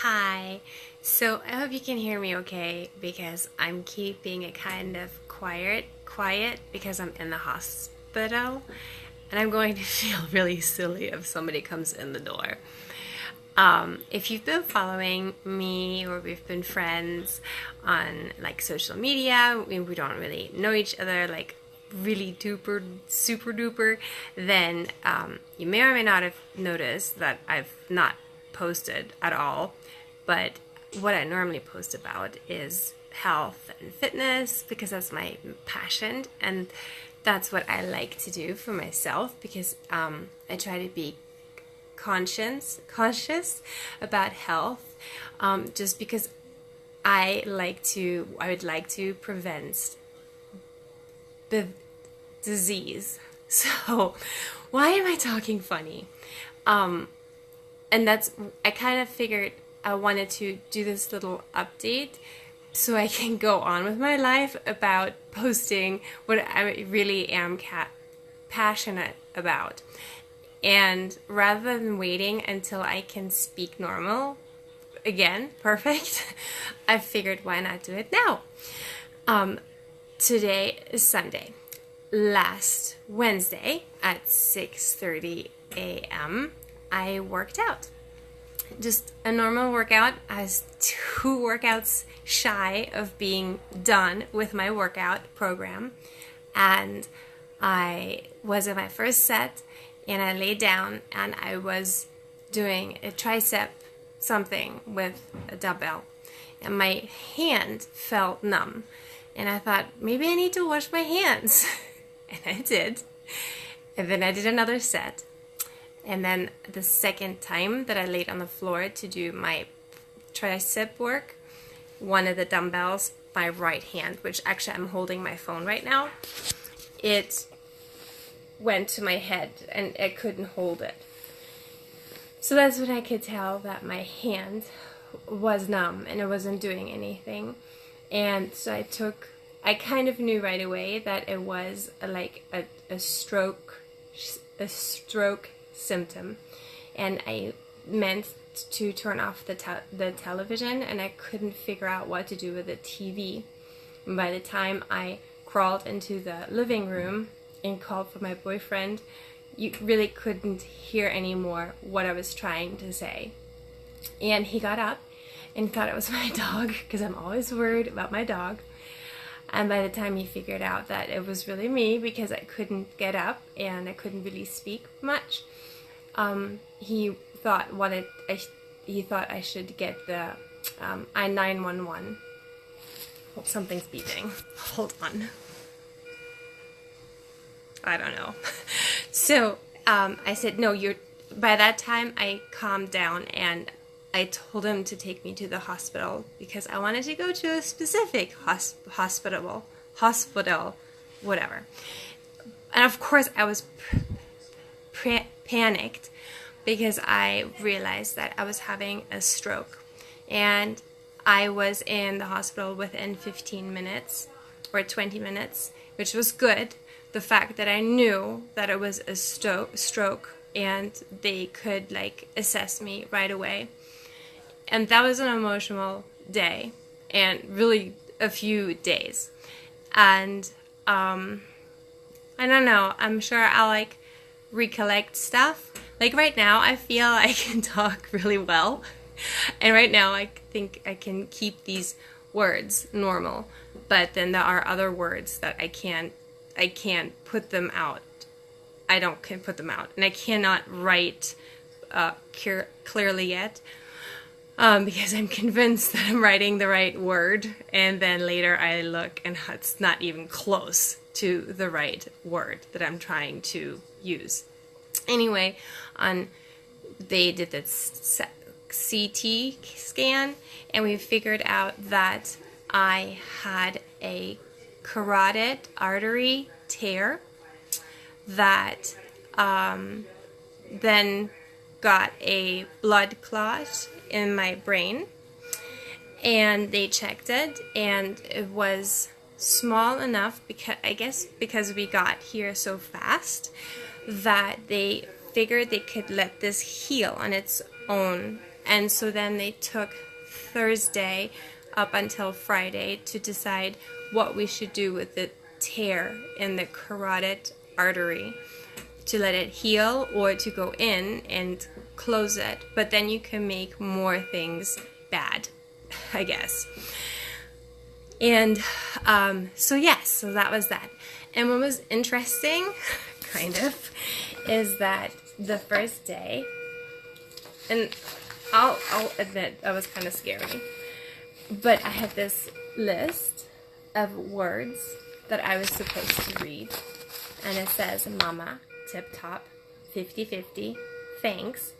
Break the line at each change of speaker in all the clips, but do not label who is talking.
Hi. So I hope you can hear me okay because I'm keeping it kind of quiet because I'm in the hospital and I'm going to feel really silly if somebody comes in the door. If you've been following me or we've been friends on like social media, we don't really know each other like really duper, super duper, then you may or may not have noticed that I've not posted at all. But what I normally post about is health and fitness because that's my passion and that's what I like to do for myself because I try to be conscious about health just because I would like to prevent the disease. So why am I talking funny? And I kind of figured I wanted to do this little update so I can go on with my life about posting what I really am passionate about. And rather than waiting until I can speak normal again, perfect, I figured why not do it now. Today is Sunday. Last Wednesday at 6:30 a.m. I worked out. Just a normal workout. I was 2 workouts shy of being done with my workout program. And I was in my first set and I laid down and I was doing a tricep something with a dumbbell. And my hand felt numb. And I thought, maybe I need to wash my hands. And I did. And then I did another set. And then the second time that I laid on the floor to do my tricep work, one of the dumbbells, my right hand, which actually I'm holding my phone right now, it went to my head and I couldn't hold it. So that's when I could tell that my hand was numb and it wasn't doing anything. And so I kind of knew right away that it was like a stroke symptom, and I meant to turn off the television and I couldn't figure out what to do with the TV. And by the time I crawled into the living room and called for my boyfriend, you really couldn't hear anymore what I was trying to say. And he got up and thought it was my dog because I'm always worried about my dog. And by the time he figured out that it was really me because I couldn't get up and I couldn't really speak much, he thought I should get the I-911. Oh, something's beeping. Hold on. I don't know. So I said, no, by that time I calmed down and I told him to take me to the hospital because I wanted to go to a specific hospital, whatever. And of course I was panicked because I realized that I was having a stroke. And I was in the hospital within 15 minutes or 20 minutes, which was good. The fact that I knew that it was a stroke and they could like assess me right away. And that was an emotional day and really a few days. And I don't know, I'm sure I'll like recollect stuff. Like right now I feel I can talk really well. And right now I think I can keep these words normal. But then there are other words that I can't put them out. Can put them out. And I cannot write clearly yet. Because I'm convinced that I'm writing the right word, and then later I look and it's not even close to the right word that I'm trying to use. Anyway, they did this CT scan, and we figured out that I had a carotid artery tear that then got a blood clot in my brain, and they checked it and it was small enough because we got here so fast that they figured they could let this heal on its own And so then they took Thursday up until Friday to decide what we should do with the tear in the carotid artery, to let it heal or to go in and close it. But then you can make more things bad, I guess. And so yes, so that was that. And what was interesting, kind of, is that the first day, and I'll admit that was kind of scary, but I had this list of words that I was supposed to read, and it says mama, tip top, 50-50, thanks,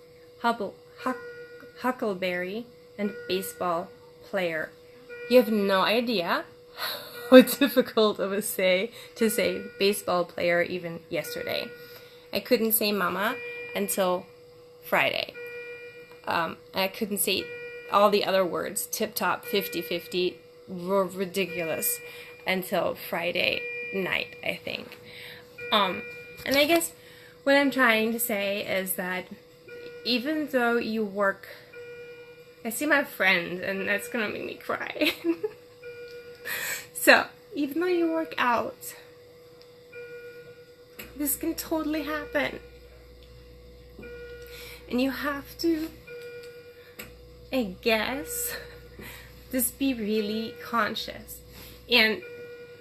huckleberry, and baseball player. You have no idea how difficult it was to say baseball player even yesterday. I couldn't say mama until Friday. I couldn't say all the other words, tip top, 50-50, were ridiculous until Friday night, I think. And I guess what I'm trying to say is that even though you work, I see my friend, and that's gonna make me cry. So, even though you work out, this can totally happen. And you have to, I guess, just be really conscious. And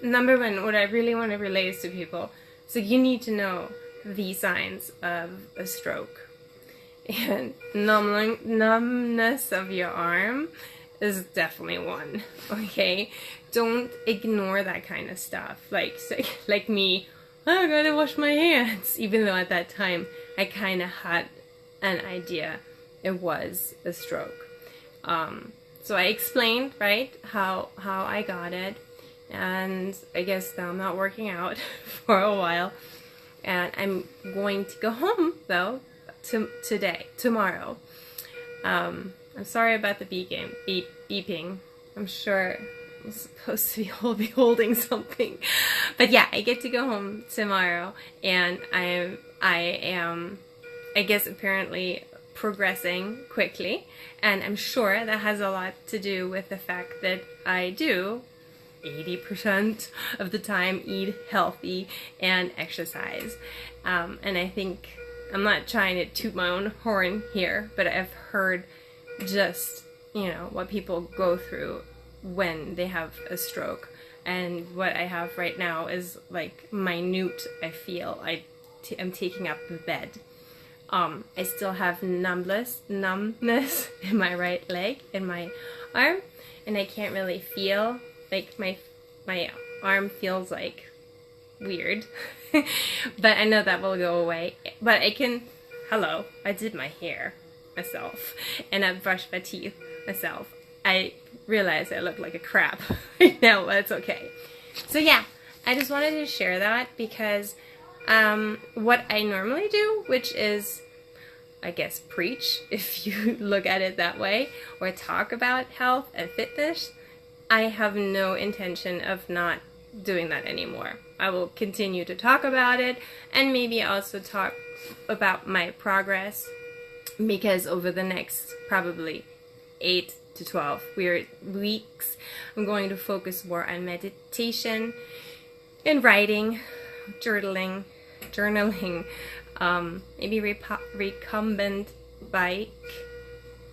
number one, what I really want to relay is to people, so you need to know the signs of a stroke. And numbness of your arm is definitely one, okay? Don't ignore that kind of stuff. Like me, oh, I gotta wash my hands. Even though at that time, I kind of had an idea it was a stroke. So I explained, right, how I got it. And I guess now I'm not working out for a while. And I'm going to go home, though, tomorrow. I'm sorry about the beeping. I'm sure I'm supposed to be holding something. But yeah, I get to go home tomorrow, and I am, I guess, apparently progressing quickly. And I'm sure that has a lot to do with the fact that I do 80% of the time eat healthy and exercise. And I think, I'm not trying to toot my own horn here, but I've heard just, what people go through when they have a stroke. And what I have right now is like minute, I feel. I'm taking up the bed. I still have numbness in my right leg, in my arm, and I can't really feel, like my arm feels like weird. But I know that will go away. But I did my hair myself, and I brushed my teeth myself. I realize I look like a crap right now, but it's okay. So yeah, I just wanted to share that because what I normally do, which is, I guess, preach, if you look at it that way, or talk about health and fitness, I have no intention of not doing that anymore. I will continue to talk about it, and maybe also talk about my progress, because over the next probably 8 to 12 weeks, I'm going to focus more on meditation and writing, journaling, maybe recumbent bike,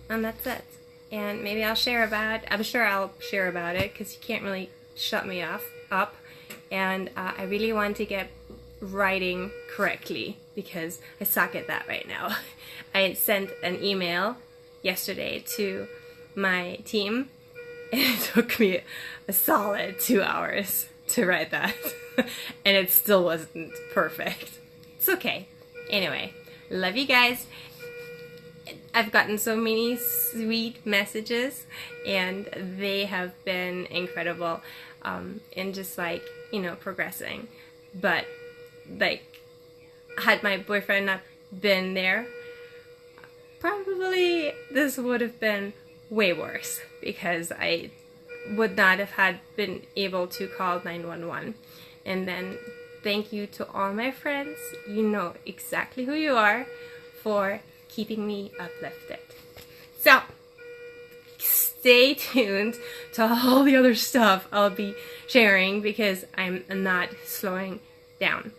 and that's it. And maybe I'm sure I'll share about it, because you can't really shut me up. And I really want to get writing correctly, because I suck at that right now. I sent an email yesterday to my team, and it took me a solid 2 hours to write that. And it still wasn't perfect. It's okay. Anyway, love you guys. I've gotten so many sweet messages, and they have been incredible, in just progressing. But had my boyfriend not been there, probably this would have been way worse, because I would not have been able to call 911. And then thank you to all my friends. You know exactly who you are, for keeping me uplifted. So stay tuned to all the other stuff I'll be sharing because I'm not slowing down.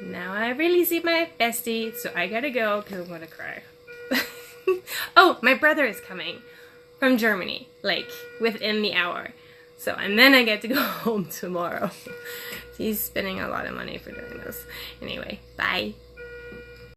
Now I really see my bestie, so I gotta go because I'm gonna cry. Oh, my brother is coming from Germany, like within the hour. So, and then I get to go home tomorrow. He's spending a lot of money for doing this. Anyway, bye.